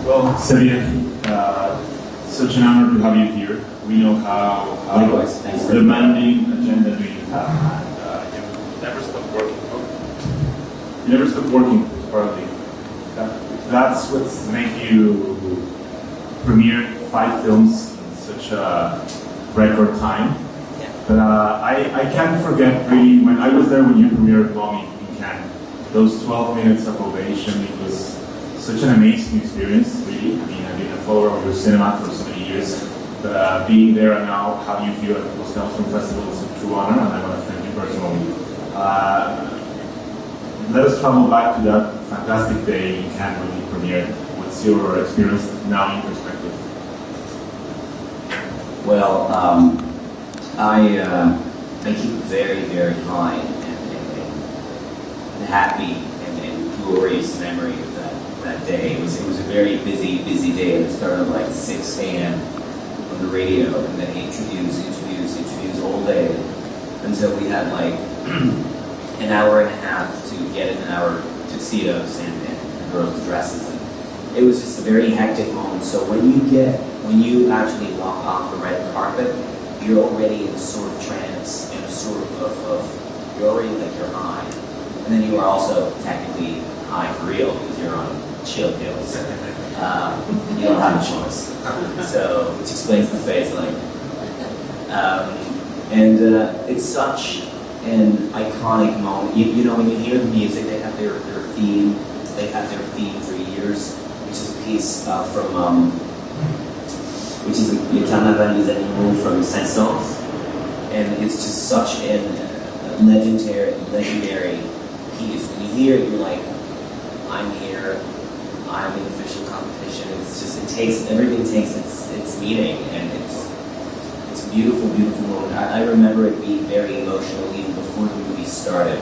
Well, Xavier, such an honor to have you here. We know how demanding agenda do you have, and you never stop working. You never stop working, partly. That's what's make you premiere 5 films in such a record time. Yeah. But I can't forget really when I was there when you premiered Mommy in Cannes. Those 12 minutes of ovation, it was such an amazing experience, really. I mean, I've been a follower of your cinema for so many years, but being there and now, how you feel at the Moscow Film Festival is a true honor, and I want to thank you personally. Let us travel back to that fantastic day in Cannes when you premiered. What's your experience now in perspective? Well, I keep a very, very high and happy and glorious memory of that day. It was a very busy day, and it started at like 6 a.m. on the radio, and then interviews all day until we had like an hour and a half to get in our tuxedos and girls' dresses. And it was just a very hectic moment. So when you actually walk off the red carpet, you're already in a sort of trance, in a sort of you're already like you're high. And then you are also technically high for real because you're on chill pills. You don't have a choice. So, which explains the face like. It's such an iconic moment. You know, when you hear the music, they have their theme. They have their theme for years, which is a piece which is Le Carnaval des Animaux from Saint-Saëns. And it's just such a legendary piece. When you hear it, you're like, I'm here, I'm in official competition. It's just, everything takes its meaning, and it's a beautiful moment. I remember it being very emotional even before the movie started.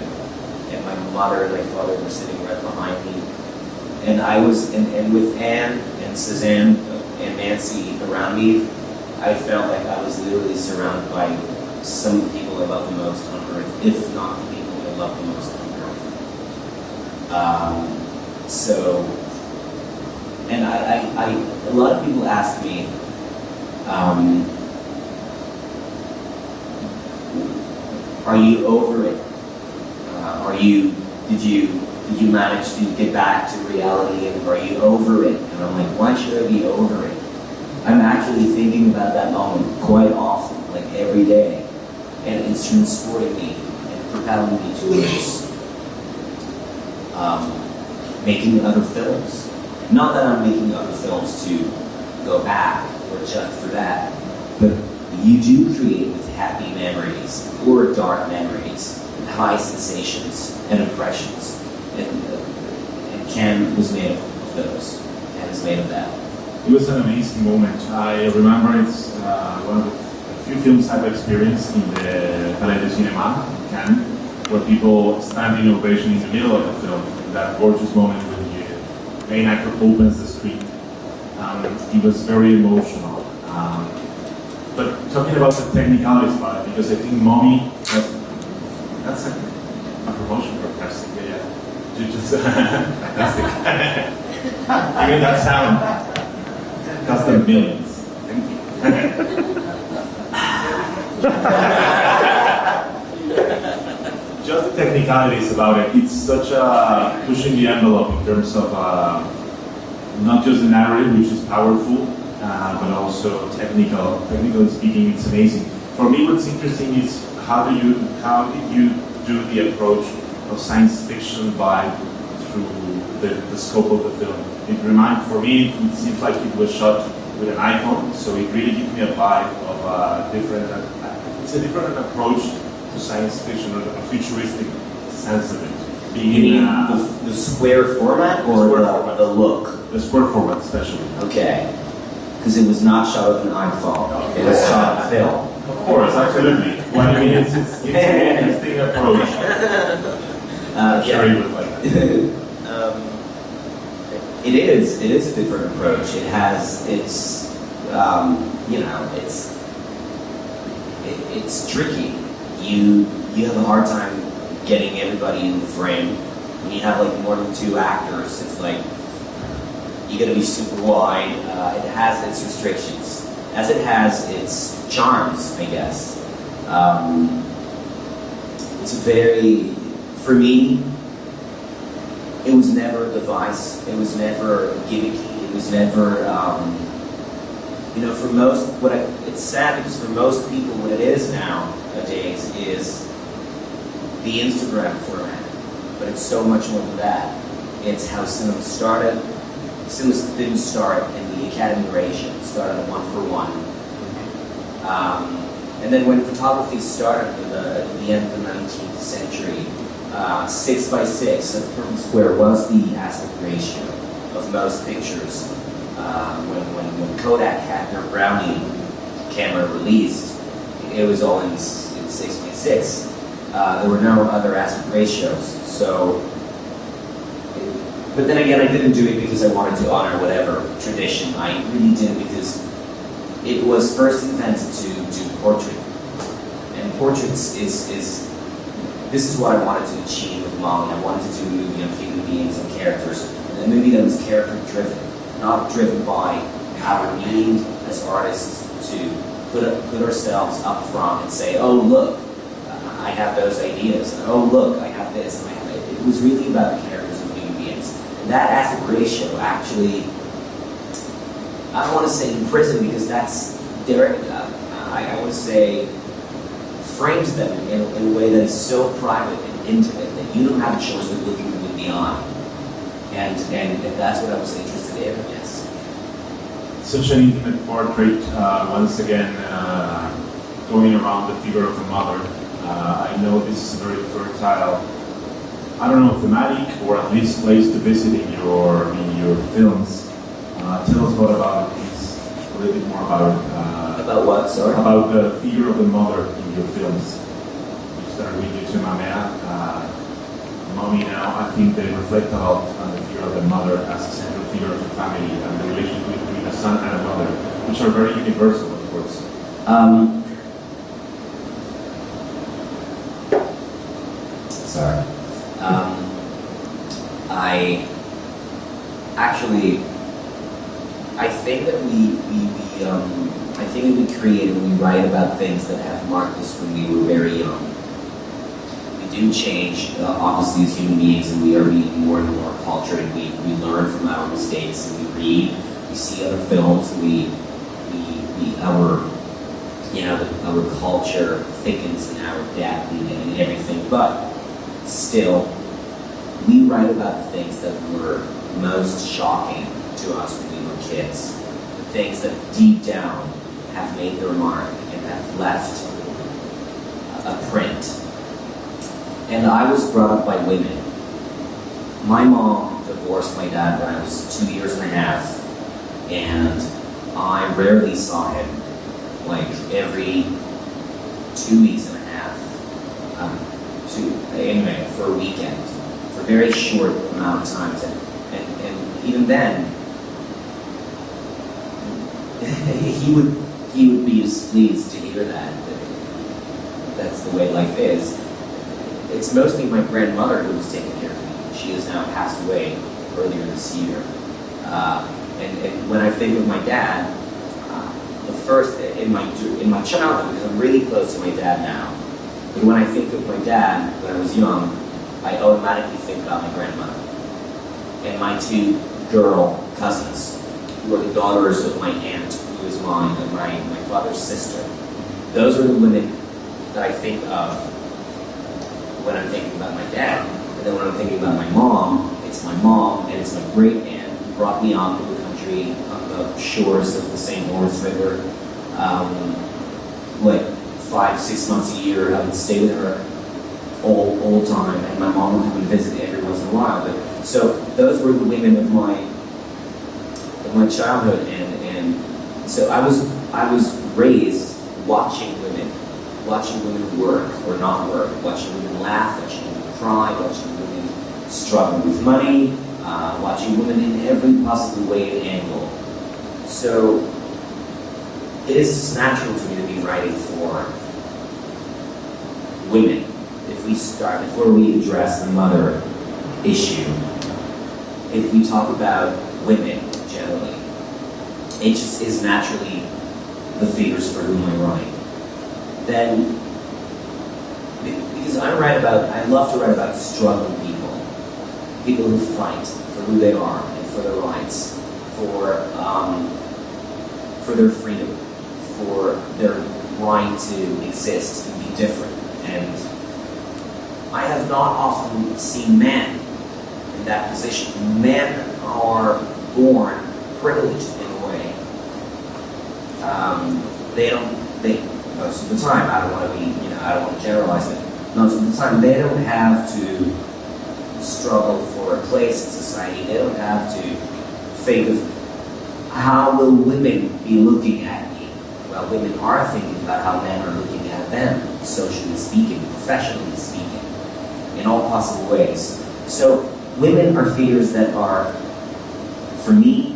And my mother and my father were sitting right behind me. And I was, and with Anne and Suzanne and Nancy around me, I felt like I was literally surrounded by some of the people I love the most on earth, if not the people I love the most on earth. And a lot of people ask me, are you over it? Did you manage to get back to reality, and are you over it? And I'm like, why should I be over it? I'm actually thinking about that moment quite often, like every day. And it's transporting me and propelling me towards making other films. Not that I'm making other films to go back or just for that, but you do create with happy memories or dark memories, and high sensations and impressions. And Cannes was made of those. Cannes is made of that. It was an amazing moment. I remember it's one of the few films I've experienced in the Palais de Cinéma in Cannes, where people stand in ovation in the middle of the film. That gorgeous moment when the main actor opens the screen. It was very emotional. But talking about the technicalities about it, because I think Mommy, that's a promotion for plastic, yeah. You just plastic. Even that sound cost them millions. Thank you. Just the technicalities about it. It's such a pushing the envelope in terms of not just the narrative, which is powerful, but also technically speaking, it's amazing. For me, what's interesting is how did you do the approach of science fiction vibe through the scope of the film? For me, it seems like it was shot with an iPhone, so it really gives me a vibe of it's a different approach to science fiction, or a futuristic sense of it. You mean the square format or the look? The square format, especially. Okay. Because it was not shot with an iPhone. It was shot on film. Of course, absolutely. Well, I mean, it's an interesting approach. I'm sure you would like that. It is a different approach. It has it's tricky. You have a hard time getting everybody in the frame. When you have like more than 2 actors, it's like You got to be super wide. It has its restrictions, as it has its charms, I guess. It's very, for me, it was never a device. It was never gimmicky. It was never, for most, it's sad because for most people what it is nowadays is the Instagram format. But it's so much more than that. It's how cinema started. Cinema didn't start in the Academy ratio. It started at 1:1. And then when photography started at the end of the 19th century, 6x6, a perfect square, was the aspect ratio of most pictures. When Kodak had their Brownie camera released, it was all in 6x6. There were no other aspect ratios. So, but then again, I didn't do it because I wanted to honor whatever tradition. I really did it because it was first invented to do portrait. And portraits this is what I wanted to achieve with Molly. I wanted to do a movie of human beings and characters. And a movie that was character driven, not driven by our need as artists to put ourselves up front and say, oh look, I have those ideas, and oh look, I have this, and I have it. It was really about the characters of human beings. And that aspect ratio actually, I don't want to say in prison because that's direct. I would say frames them in a way that is so private and intimate that you don't have a choice of looking them in the eye. And that's what I was interested in, yes. Such an intimate portrait, once again, going around the figure of a mother. I know this is a very fertile, I don't know, thematic or at least place to visit in your films. Tell us what about it, please. A little bit more about about what, sorry? About the figure of the mother in your films. You started with You to Mamea, Mommy now. I think they reflect a lot on the figure of the mother as a central figure of the family and the relationship between a son and a mother, which are very universal, of course. Sorry. I think that we create and we write about things that have marked us when we were very young. We do change, obviously, as human beings, and we are being more and more cultured, and we learn from our mistakes, and we read, we see other films, our culture thickens in our depth and everything, but still, we write about things that were most shocking to us when we were kids. The things that deep down have made their mark and have left a print. And I was brought up by women. My mom divorced my dad when I was 2 years and a half, and I rarely saw him, like every 2 weeks and a half. Anyway, for a weekend, for a very short amount of time. And even then, he would be displeased to hear that. That's the way life is. It's mostly my grandmother who was taking care of me. She has now passed away earlier this year. And when I think of my dad, the first in my childhood, because I'm really close to my dad now. But when I think of my dad when I was young, I automatically think about my grandmother and my two girl cousins, who are the daughters of my aunt, who is my father's sister. Those are the women that I think of when I'm thinking about my dad. And then when I'm thinking about my mom, it's my mom and it's my great aunt who brought me up in the country on the shores of the St. Lawrence River. Like 5-6 months a year, I would stay with her all the time, and my mom would come and visit every once in a while. But so those were the women of my childhood, and so I was raised watching women work or not work, watching women laugh, watching women cry, watching women struggle with money, watching women in every possible way and angle. So it is natural to me to be writing for women. Before we address the mother issue, if we talk about women, it just is naturally the figures for whom I write. Then, because I love to write about struggling people who fight for who they are and for their rights, for their freedom, for their right to exist and be different. And I have not often seen men in that position. Men are born privileged in a way. Most of the time, I don't want to generalize it. Most of the time, they don't have to struggle for a place in society. They don't have to think of how will women be looking at me. Well, women are thinking about how men are looking at them, socially speaking, professionally speaking, in all possible ways. So women are figures that are, for me,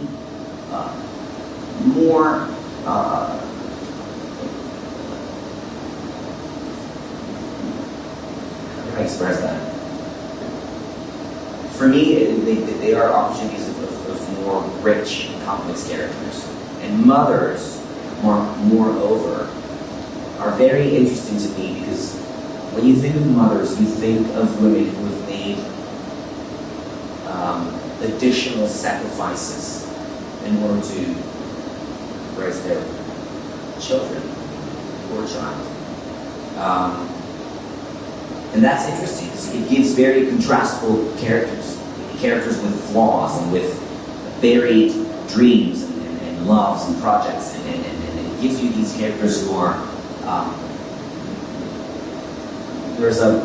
more how can I express that? For me, they are opportunities of more rich and complex characters. And mothers, moreover, are very interesting to me because when you think of mothers, you think of women who have made additional sacrifices in order to raise their children or child. And that's interesting because it gives very contrastable characters with flaws and with buried dreams and loves and projects, and it gives you these characters who are there's a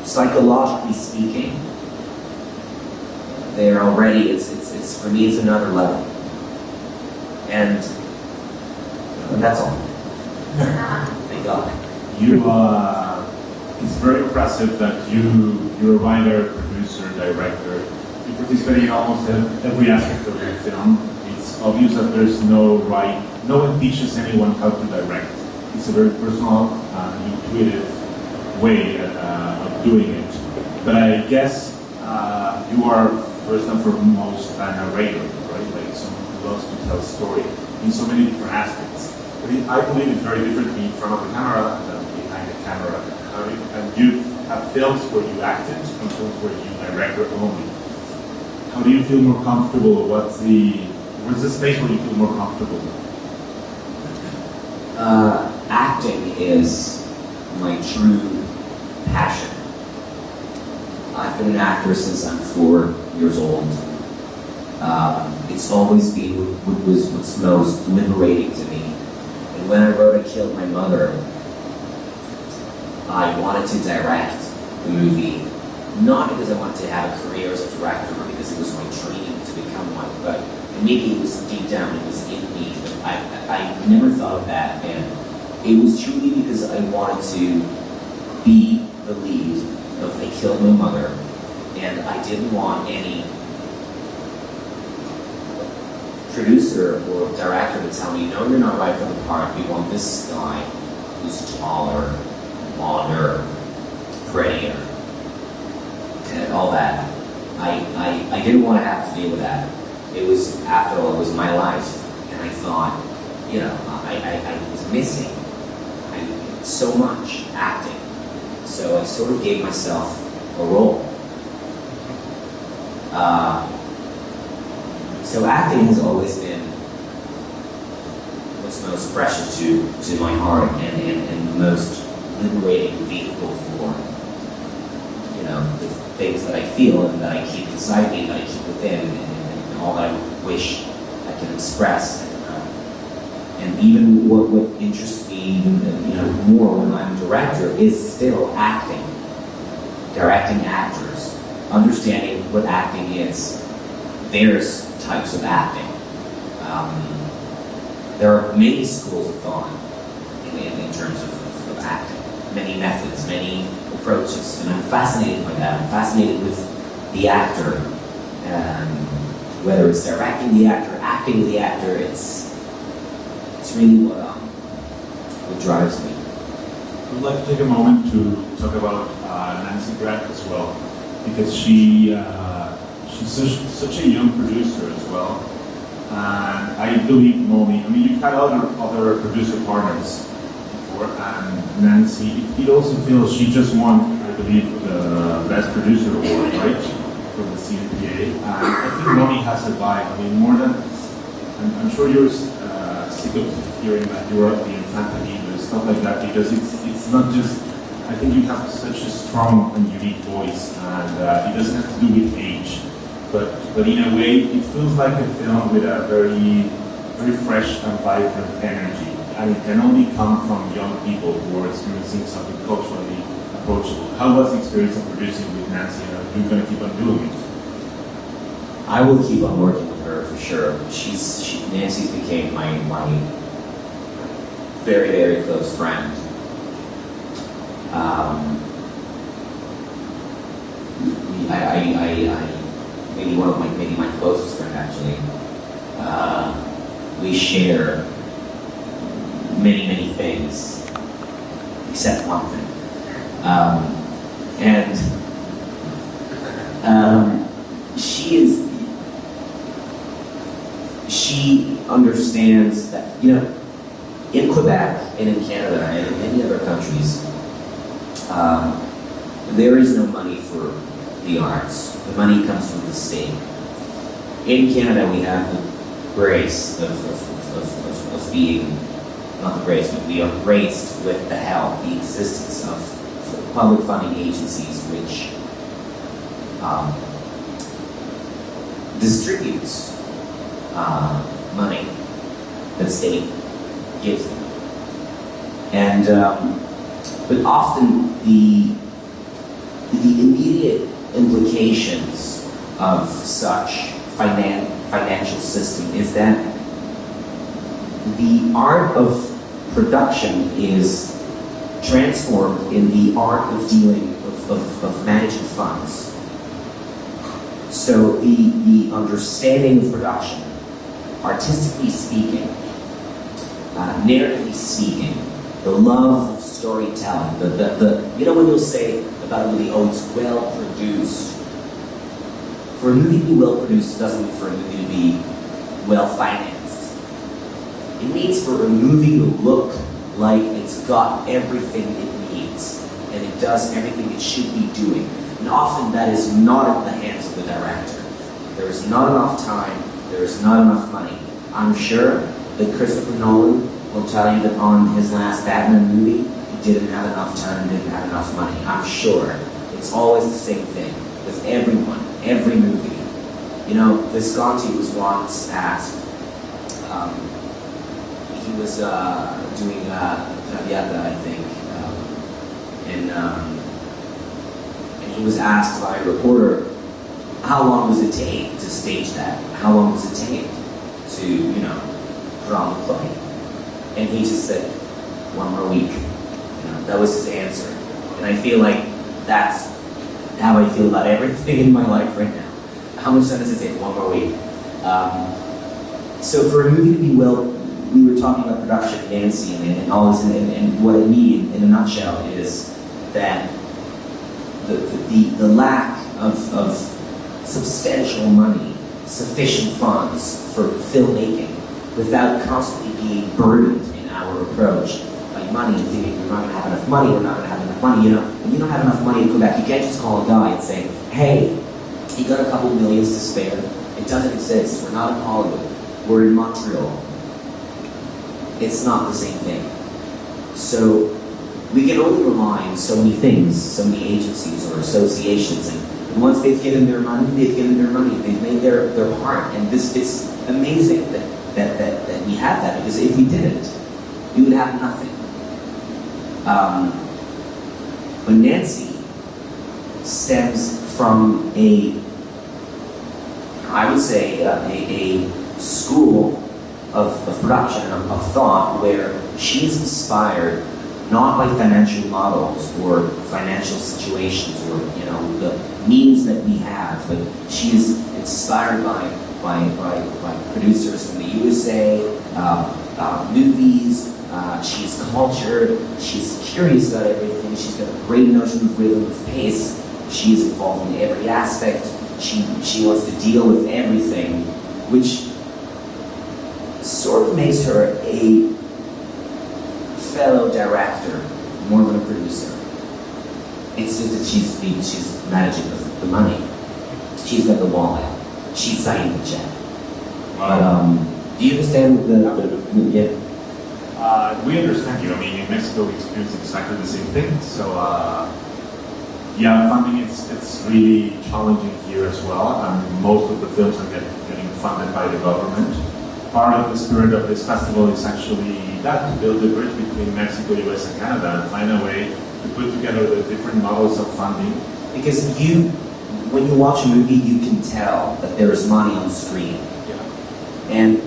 psychologically speaking, they're already it's for me it's another level, and that's all. Thank God. It's very impressive that you're a writer, producer, director. You participate in almost every aspect of your film. It's obvious that there's no one teaches anyone how to direct. It's a very personal and intuitive way of doing it. But I guess you are first and foremost a narrator, right? Like someone who loves to tell a story in so many different aspects. But I believe it's very different in front of the camera than behind the camera. And you have films where you acted and films where you directed only. How do you feel more comfortable? What's the space where you feel more comfortable? Acting is my true passion. I've been an actor since I'm 4 years old. It's always been what's most liberating to me. And when I wrote I Killed My Mother, I wanted to direct the movie, not because I wanted to have a career as a director or because it was my dream to become one, but maybe it was deep down, it was in me. I never thought of that, and it was truly because I wanted to be the lead of I Killed My Mother, and I didn't want any producer or director to tell me, no, you're not right for the part, we want this guy who's taller, blonder, prettier, and all that. I didn't want to have to deal with that. It was, after all, it was my life, and I thought, I was missing so much acting. So I sort of gave myself a role. So acting has always been what's most precious to my heart and the most liberating vehicle for, the things that I feel and that I keep inside me, that I keep within, and all that I wish I can express. And even what interests me more when I'm a director is still acting. Directing actors. Understanding what acting is. There's types of acting. There are many schools of thought in terms of acting. Many methods, many approaches, and I'm fascinated by that. I'm fascinated with the actor, whether it's directing the actor, acting with the actor. It's really what drives me. I'd like to take a moment to talk about Nancy Grant as well, because she's such a young producer as well, And I believe Momi, I mean, you've had other producer partners before, and Nancy, it also feels she just won, I believe, the Best Producer Award, right? From the CNPA. And I think Momi has a vibe. I mean, more than, I'm sure you're sick of hearing that you're the Infanta and stuff like that, because it's not just, I think you have such a strong and unique voice, and it doesn't have to do with age. But in a way, it feels like a film with a very fresh and vibrant energy. And it can only come from young people who are experiencing something culturally approachable. How was the experience of producing with Nancy, and are you going to keep on doing it? I will keep on working with her for sure. Nancy's became my very, very close friend. Maybe my closest friend actually. We share many things, except one thing. She understands that, you know, in Quebec and in Canada and in many other countries, there is no money for the arts. The money comes from the state. In Canada, we have the grace of being, not the grace, but we are graced with the help, the existence of public funding agencies which distributes money that state gives them. And but often the immediate implications of such financial system is that the art of production is transformed in the art of dealing of managing funds. So the understanding of production, artistically speaking, narratively speaking, the love of storytelling, the you know when you'll say about a movie, oh, it's well produced. For a movie to be well produced, it doesn't mean for a movie to be well financed. It means for a movie to look like it's got everything it needs, and it does everything it should be doing. And often that is not in the hands of the director. There is not enough time, there is not enough money. I'm sure that Christopher Nolan will tell you that on his last Batman movie, he didn't have enough time and didn't have enough money. I'm sure. It's always the same thing with everyone, every movie. You know, Visconti was once asked, he was doing Traviata, I think, and he was asked by a reporter, how long does it take to stage that? How long does it take to, you know, put on the play? And he just said, 1 more week. You know, that was his answer. And I feel like that's how I feel about everything in my life right now. How much time does it take? 1 more week. So for a movie to be well, we were talking about production, Nancy, and all this, and what I mean in a nutshell is that the lack of substantial money, sufficient funds for filmmaking, without constantly being burdened in our approach by money and thinking we're not going to have enough money, we're not going to have enough money. You know, when you don't have enough money in Quebec, you can't just call a guy and say, hey, you got a couple millions to spare. It doesn't exist. We're not in Hollywood. We're in Montreal. It's not the same thing. So we can only rely on so many things, so many agencies or associations, and once they've given their money, they've given their money. They've made their part, and it's amazing that we have that, because if we didn't, we would have nothing. But Nancy stems from I would say, a school of production, of thought, where she's inspired not by financial models or financial situations or, you know, the means that we have, but she is inspired by producers in the USA, movies. She's cultured. She's curious about everything. She's got a great notion of rhythm, of pace. She's involved in every aspect. She wants to deal with everything, which sort of makes her a fellow director more than a producer. It's just that she's managing the money. She's got the wallet. She's signing the check. Wow. But do you understand yeah? We understand you. I mean, in Mexico we experience exactly the same thing. So yeah, funding it's really challenging here as well. And most of the films are getting funded by the government. Part of the spirit of this festival is actually that, to build a bridge between Mexico, US, and Canada, and find a way to put together the different models of funding. Because when you watch a movie, you can tell that there is money on screen. Yeah. And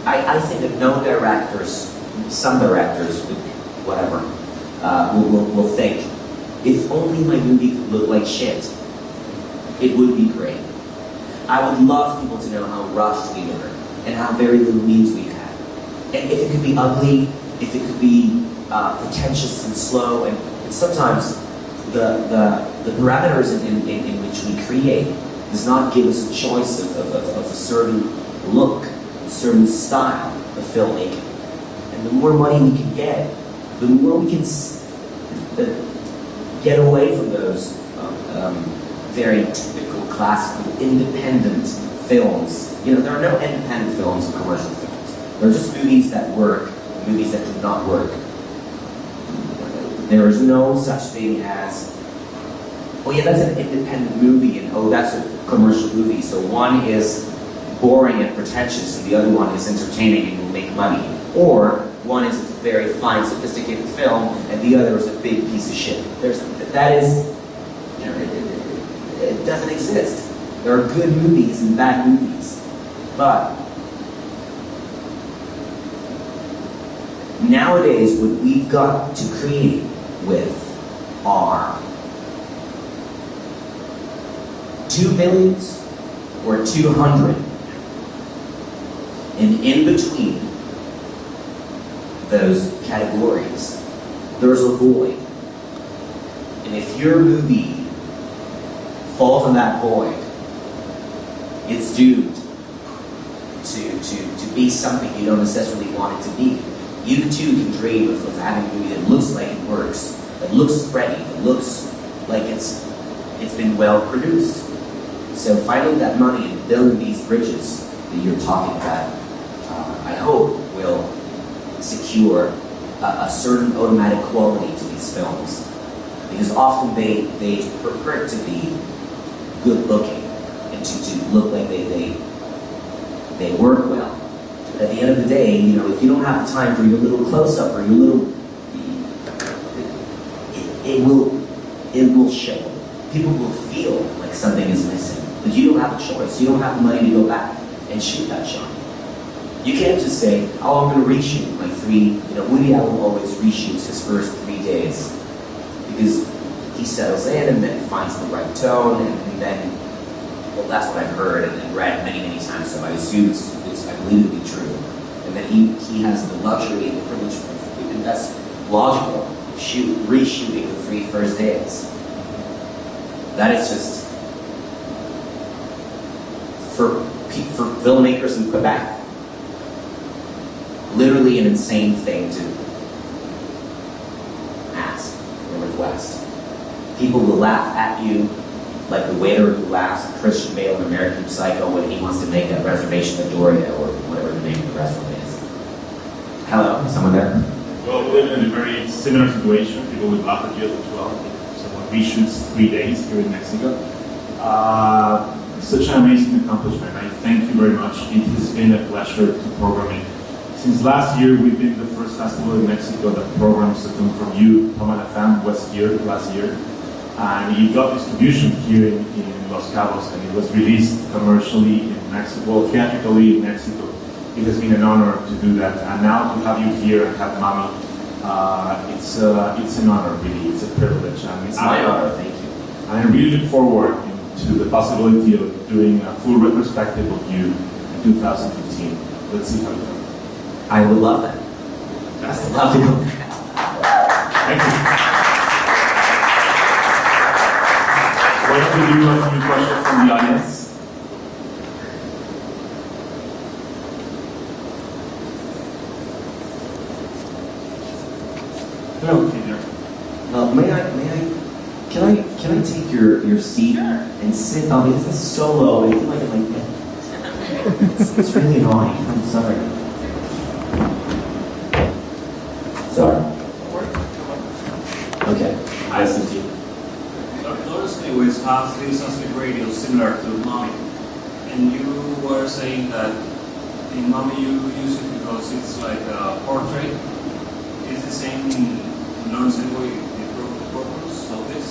I think that no directors, some directors, whatever, will think, if only my movie could look like shit, it would be great. I would love people to know how rushed we were, and how very little means we had. And if it could be ugly, if it could be pretentious and slow, and sometimes the parameters in which we create does not give us a choice of a certain look, a certain style of filmmaking. And the more money we can get, the more we can get away from those very typical, classical, independent films. You know, there are no independent films and commercial films. There are just movies that work, movies that do not work. There is no such thing as, oh yeah, that's an independent movie, and oh, that's a commercial movie. So one is boring and pretentious, and the other one is entertaining and will make money. Or one is a very fine, sophisticated film, and the other is a big piece of shit. It doesn't exist. There are good movies and bad movies. But nowadays, what we've got to create with are 2 millions or 200. And in between those categories, there's a void. And if your movie falls in that void, it's doomed to be something you don't necessarily want it to be. You too can dream of having a movie that looks like it works, that looks ready, that looks like it's been well produced. So finding that money and building these bridges that you're talking about, I hope will secure a certain automatic quality to these films. Because often they purport to be good looking and to look like they work well. But at the end of the day, you know, if you don't have the time for your little close-up or your little, it will show. People will feel like something is missing. But you don't have a choice. You don't have the money to go back and shoot that shot. You can't just say, oh, I'm going to reshoot my 3, you know, Woody Allen always reshoots his first 3 days. Because he settles in and then finds the right tone, and then, well, that's what I've heard and read many, many times, so I assume I believe it to be true. And then he has the luxury and the privilege of, and that's logical, reshooting the 3 first days. That is just, for filmmakers in Quebec, literally an insane thing to ask or request. People will laugh at you like the waiter who laughs at Christian Bale in American Psycho when he wants to make a reservation at Doria or whatever the name of the restaurant is. Hello, someone there? Well, we live in a very similar situation. People would laugh at you as well. Someone reshoots 3 days here in Mexico. Such an amazing accomplishment. I thank you very much. It has been a pleasure to program it. Since last year, we've been the first festival in Mexico that programs the film from you. Toma la Femme was here last year. And it got distribution here in Los Cabos, and it was released commercially in Mexico, theatrically in Mexico. It has been an honor to do that. And now to have you here and have Mami, it's an honor, really. It's a privilege. And it's my honor, thank you. And I really look forward to the possibility of doing a full retrospective of you in 2015. Let's see how it goes. I would love that. I'd love to go. Thank you. Why don't we do a few questions from the audience? No. Can I take your seat and sit? Oh, because this is so low. I feel like I'm like, it's really annoying. I'm sorry. Sorry. Okay. I listen to you. Lotus Anyways has this aspect ratio similar to Mommy, and you were saying that in Mommy you use it because it's like a portrait. Is the same in Lotus Anyway the purpose of this?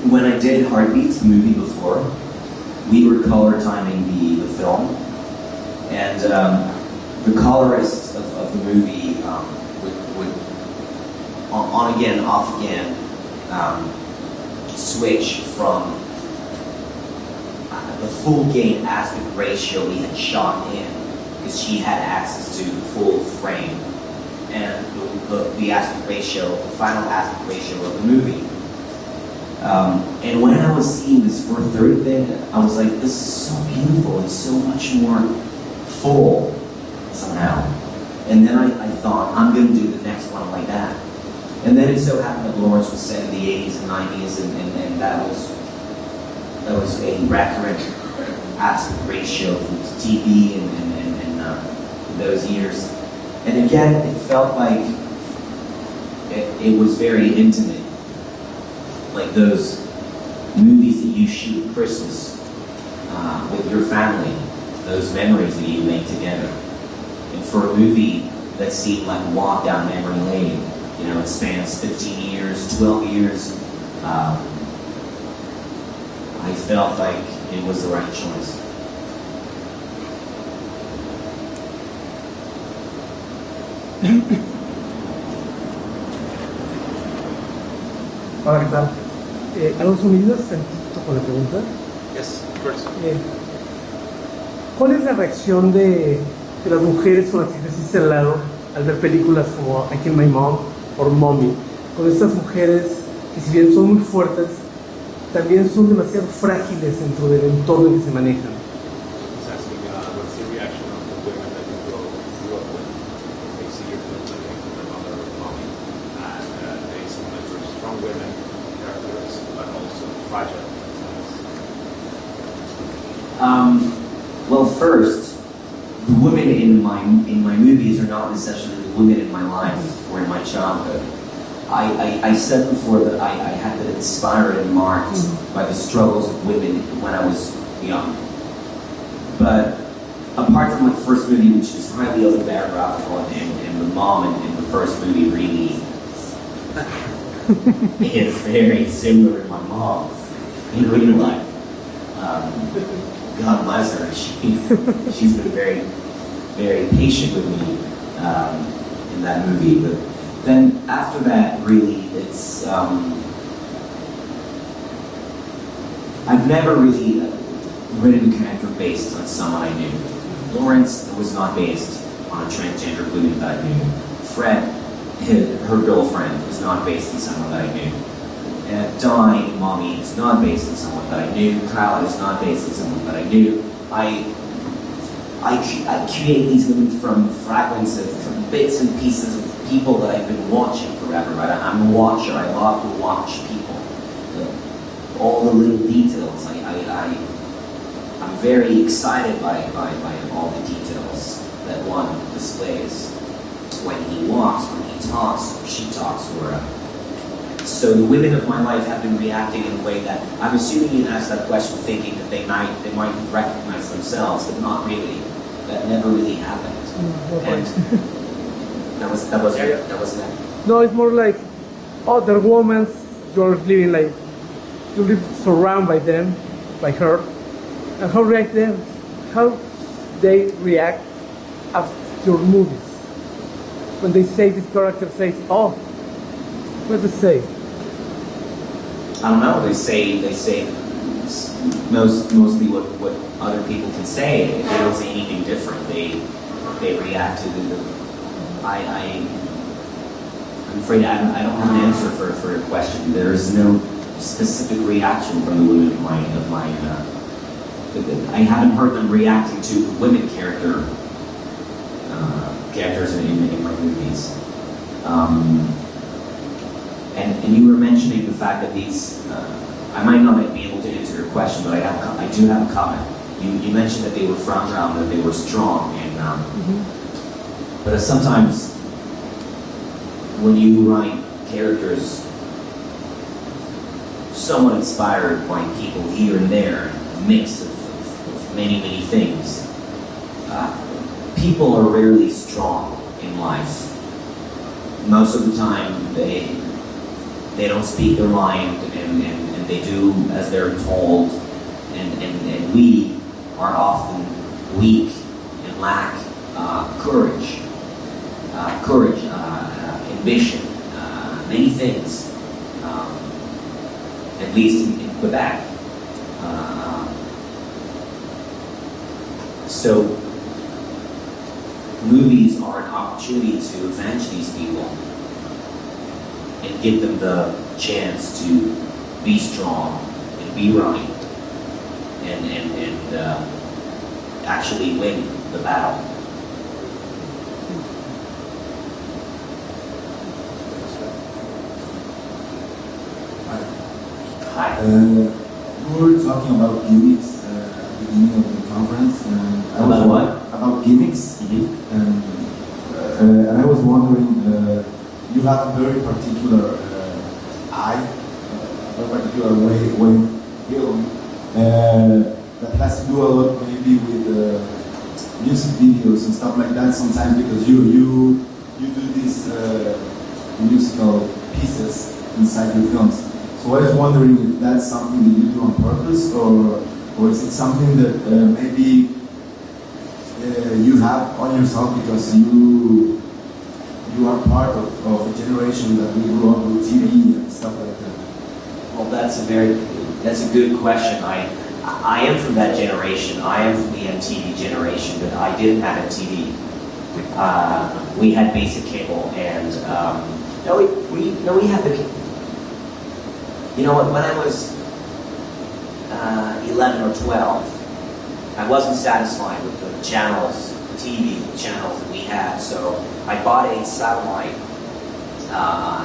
When I did Heartbeats, the movie before, we were color timing the film, and the colorist of the movie would on again, off again, switch from the full gain aspect ratio we had shot in, because she had access to the full frame, and the aspect ratio, the final aspect ratio of the movie. And when I was seeing this 4:30 thing, I was like, this is so beautiful and so much more full somehow. And then I thought, I'm going to do the next one like that. And then it so happened that Lawrence was set in the 80s and 90s, and that was a recurrent aspect ratio from TV and those years. And again, it felt like it was very intimate. Like those movies that you shoot at Christmas with your family, those memories that you make together. And for a movie that seemed like a walk down memory lane, you know, it spans 15 years, 12 years, I felt like it was the right choice. Hola, ¿qué tal? ¿Alonso Unidos? Con la pregunta. Yes, of course. ¿Cuál es la reacción de las mujeres con las que creciste al lado al ver películas como I Killed My Mom o Mommy? Con estas mujeres que, si bien son muy fuertes, también son demasiado frágiles dentro del entorno en que se manejan. What's the reaction of the women that you grew up with? They see your films like their mother or Mommy, and they seem like very strong women, characters, but also fragile. Well, first, the women in my movies are not necessarily the women in my life or in my childhood. I said before that I had been inspired and marked by the struggles of women when I was young. But apart from the first movie, which is highly autobiographical, and the mom in the first movie really is very similar to my mom in real life. God bless her. She's been very, very patient with me in that movie. But then after that, really, it's I've never really written a character based on someone I knew. Lawrence was not based on a transgender woman that I knew. Fred, her girlfriend, was not based on someone that I knew. Di, Mommy, is not based on someone that I knew. Kyle is not based on someone that I knew. I create these women from fragments from bits and pieces of people that I've been watching forever. Right? I'm a watcher. I love to watch people. All the little details. I'm very excited by all the details that one displays when he walks, when he talks, or she talks, or. So the women of my life have been reacting in a way that I'm assuming you asked that question thinking that they might recognize themselves, but not really. That never really happened. And that was that. No, it's more like other women, you're living like, you live surrounded by them, by her, and how they react after your movies. When they say this character says, oh, what do they say? I don't know. They say mostly what other people can say. They don't say anything different. They react to I'm afraid I don't have an answer for your question. There is no specific reaction from the women of my I haven't heard them reacting to the women characters in my movies. And you were mentioning the fact that these, I might not be able to answer your question, but I do have a comment. You mentioned that they were fragile, that they were strong, and but sometimes when you write characters somewhat inspired by people here and there, a mix of many things, people are rarely strong in life. Most of the time they don't speak their mind, and they do as they're told, and we are often weak and lack courage, ambition, many things, at least in Quebec. So movies are an opportunity to avenge these people and give them the chance to be strong and be right and actually win the battle. Hi. We were talking about gimmicks at the beginning of the conference. About what? About gimmicks. Mm-hmm. And I was wondering, you have a very particular eye, a very particular way of film that has to do a lot maybe with music videos and stuff like that sometimes, because you do these musical pieces inside your films. So I was wondering if that's something that you do on purpose, or is it something that maybe you have on yourself because you are part of a generation that we grew up with TV and stuff like that? Well, that's a good question. I am from that generation. I am from the MTV generation, but I didn't have MTV. We had basic cable, and we had the. You know what? When I was 11 or 12, I wasn't satisfied with the channels, the TV channels that we had, so I bought a satellite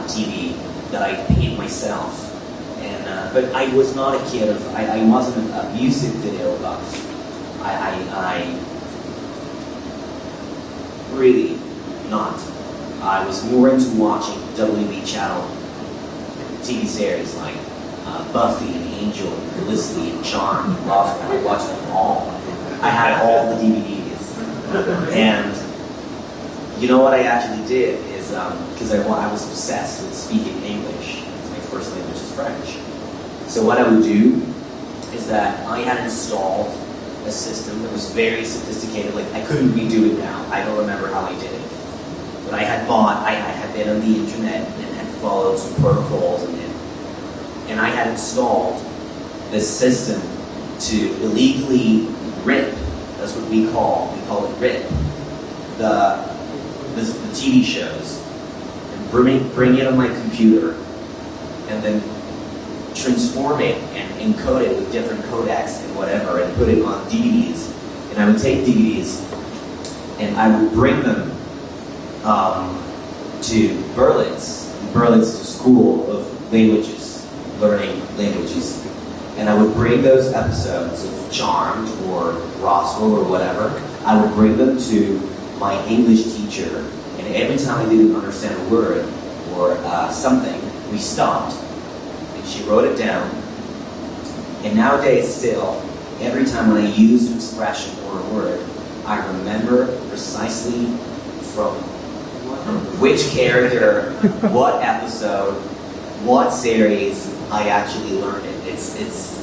TV that I paid myself. And but I was not a kid of. I wasn't a music video buff. I really not. I was more into watching WB channel TV series like Buffy and Angel and Felicity and Charm and Roswell. I watched them all. I had all the DVDs. And you know what I actually did is, because I was obsessed with speaking English. My first language is French. So what I would do is that I had installed a system that was very sophisticated. Like, I couldn't redo it now. I don't remember how I did it. But I had been on the internet and had followed some protocols, and I had installed this system to illegally rip, that's what we call it rip, the TV shows, and bring it on my computer, and then transform it and encode it with different codecs and whatever, and put it on DVDs. And I would take DVDs, and I would bring them to Berlitz. Berlitz is a school of languages, learning languages. And I would bring those episodes of Charmed or Roswell or whatever, I would bring them to my English teacher, and every time I didn't understand a word or something, we stopped, and she wrote it down. And nowadays still, every time when I use an expression or a word, I remember precisely from which character, what episode, what series I actually learned it. It's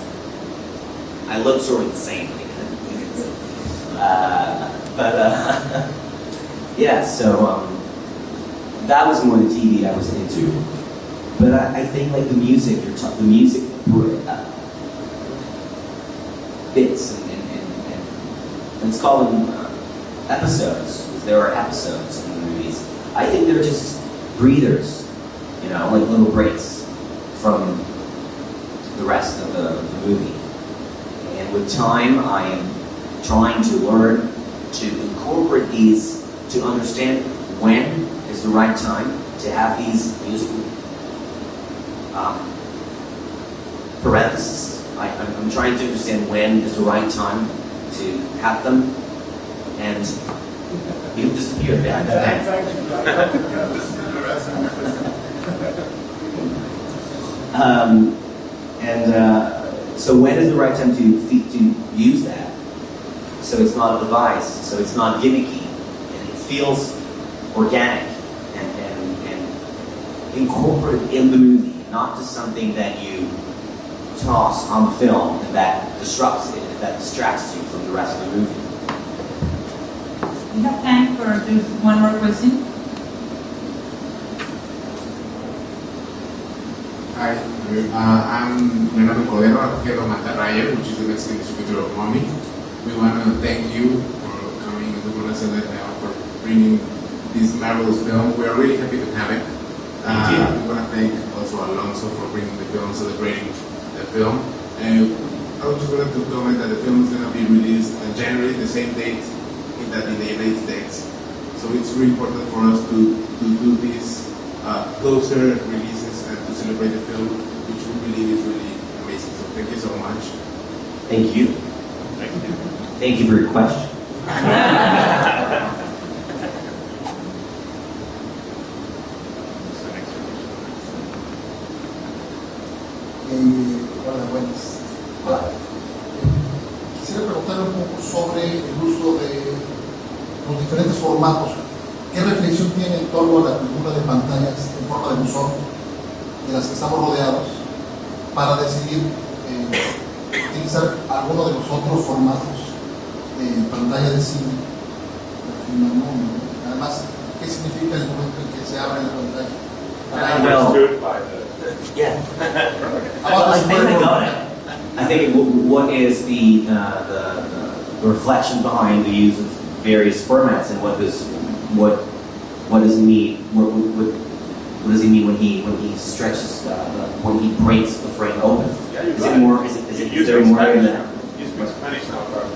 I look sort of insane. Yeah, so that was more the TV I was into. But I think like the music, the music bits and let's call them episodes, because there are episodes in the movies. I think they're just breathers, you know, like little breaks from the rest of the movie. And with with time, I am trying to learn to incorporate these, to understand when is the right time to have these musical parentheses. I'm trying to understand when is the right time to have them, and you've disappeared behind the back. So when is the right time to use that? So it's not a device, so it's not gimmicky, and it feels organic and incorporated in the movie, not just something that you toss on the film and that disrupts it, that distracts you from the rest of the movie. We have time for just one more question. Hi, I'm Leonardo Cordero, head of Mantarraya, which is the Mexican distributor of Mommy. We want to thank you for coming and for bringing this marvelous film. We are really happy to have it. We want to thank also Alonso for bringing the film, celebrating the film. And I was just going to comment that the film is going to be released in January, the same date that in the United States. So it's really important for us to do these closer releases and to celebrate the film, which we believe is really amazing. So thank you so much. Thank you. Thank you. Thank you for your question. Hola, buenas. Quisiera preguntarle un poco sobre el uso de los diferentes formatos. ¿Qué reflexión tiene en torno a la cultura de pantallas en forma de buzón de las que estamos rodeados para decidir utilizar alguno de los otros formatos de pantalla de cine? Además, ¿qué significa el momento en que se abre la pantalla? Yeah. Well, I think I got it. I think what is the reflection behind the use of various formats, and what does he mean? What does he mean when he stretches when he breaks the frame open? Is it more? Is there more than that?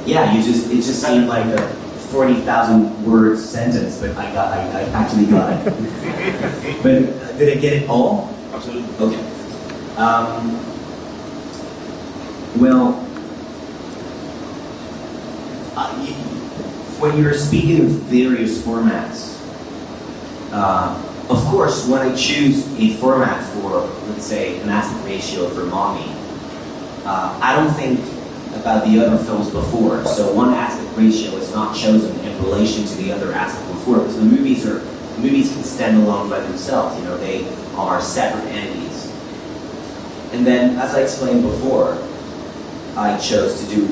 Yeah, it just seemed like a 40,000 word sentence, but I actually got it. But did I get it all? Absolutely. Okay. Well, when you're speaking of various formats, of course, when I choose a format for, let's say, an aspect ratio for Mommy, I don't think about the other films before. So one aspect ratio is not chosen in relation to the other aspect before, because the movies can stand alone by themselves. You know, they are separate entities. And then, as I explained before, I chose to do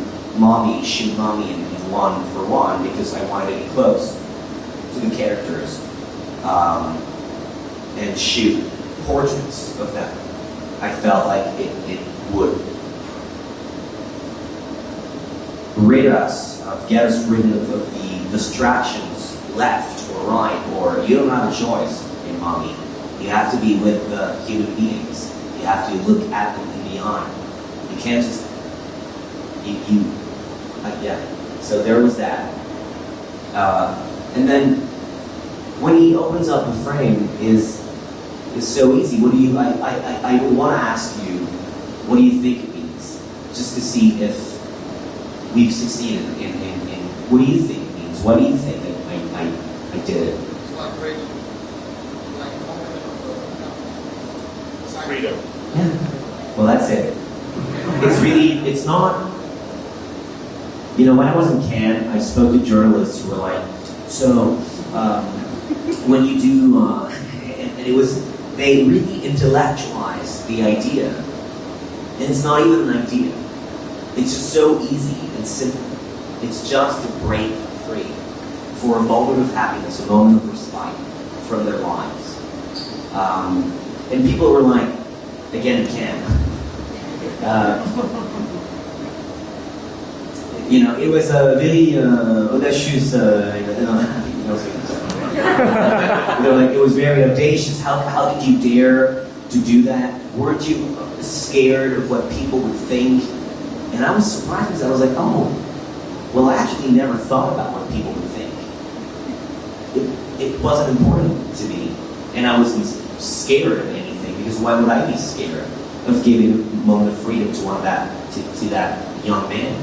shoot Mommy in 1-for-1 because I wanted to get close to the characters and shoot portraits of them. I felt like it would get us rid of the distractions left or right, or you don't have a choice in Mommy. You have to be with the human beings. You have to look at them and beyond. You can't just, yeah. So there was that. And then, when he opens up the frame, is so easy. What do you, I would want to ask you, what do you think it means? Just to see if we've succeeded in what do you think it means? What do you think that I did it? Freedom. Yeah. Well, that's it. It's not, you know, when I was in Cannes, I spoke to journalists who were like, so, when you do, and it was, they really intellectualized the idea. And it's not even an idea. It's just so easy and simple. It's just to break free for a moment of happiness, a moment of respite from their lives. And people were like, again, it can. You know, it was a very audacious, like, it was very audacious. How did you dare to do that? Weren't you scared of what people would think? And I was surprised because I was like, oh, well, I actually never thought about what people would think. It wasn't important to me, and I wasn't scared of anything, because why would I be scared of giving a moment of freedom to to that young man,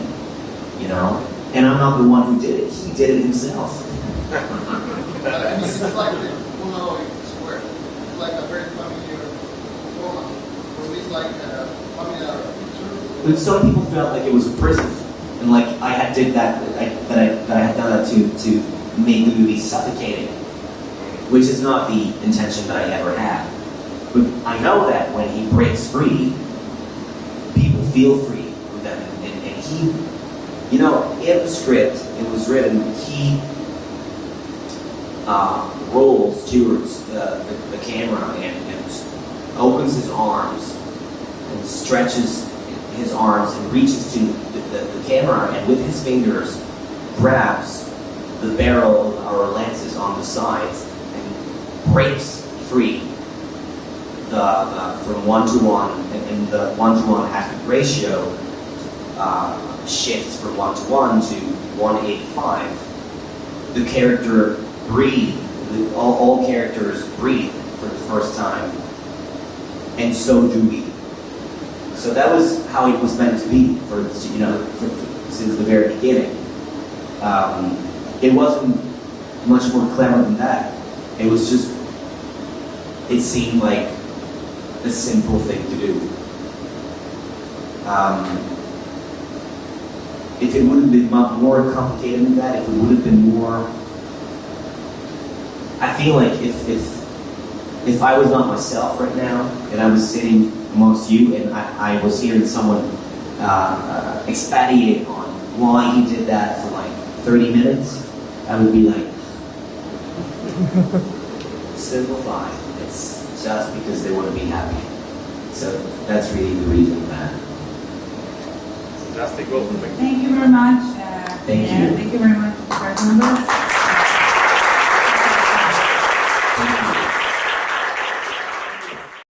you know? And I'm not the one who did it, he did it himself. I mean, it's like the Puno Square. It's like a very familiar format. For me, it's like a familiar picture. But some people felt like it was a prison, and like I had did that, that I had done that to make the movie suffocating, which is not the intention that I ever had. But I know that when he breaks free, people feel free with them, and he, you know, in the script, it was written, he rolls towards the camera and opens his arms and stretches his arms and reaches to the camera, and with his fingers grabs the barrel of our lenses on the sides and breaks free from 1:1, and the 1:1 aspect ratio shifts from 1:1 to 1:85. The character breathed. All characters breathe for the first time, and so do we. So that was how it was meant to be since the very beginning. It wasn't much more clever than that. It was just, it seemed like a simple thing to do. If it would have been more complicated than that, if it would have been more, I feel like if I was not myself right now, and I was sitting amongst you, and I was hearing someone expatiate on why he did that for like 30 minutes, I would be like, simplify. It's just because they want to be happy. So that's really the reason for that. Fantastic. Well, Thank you very much. Thank you. Thank you very much, board members.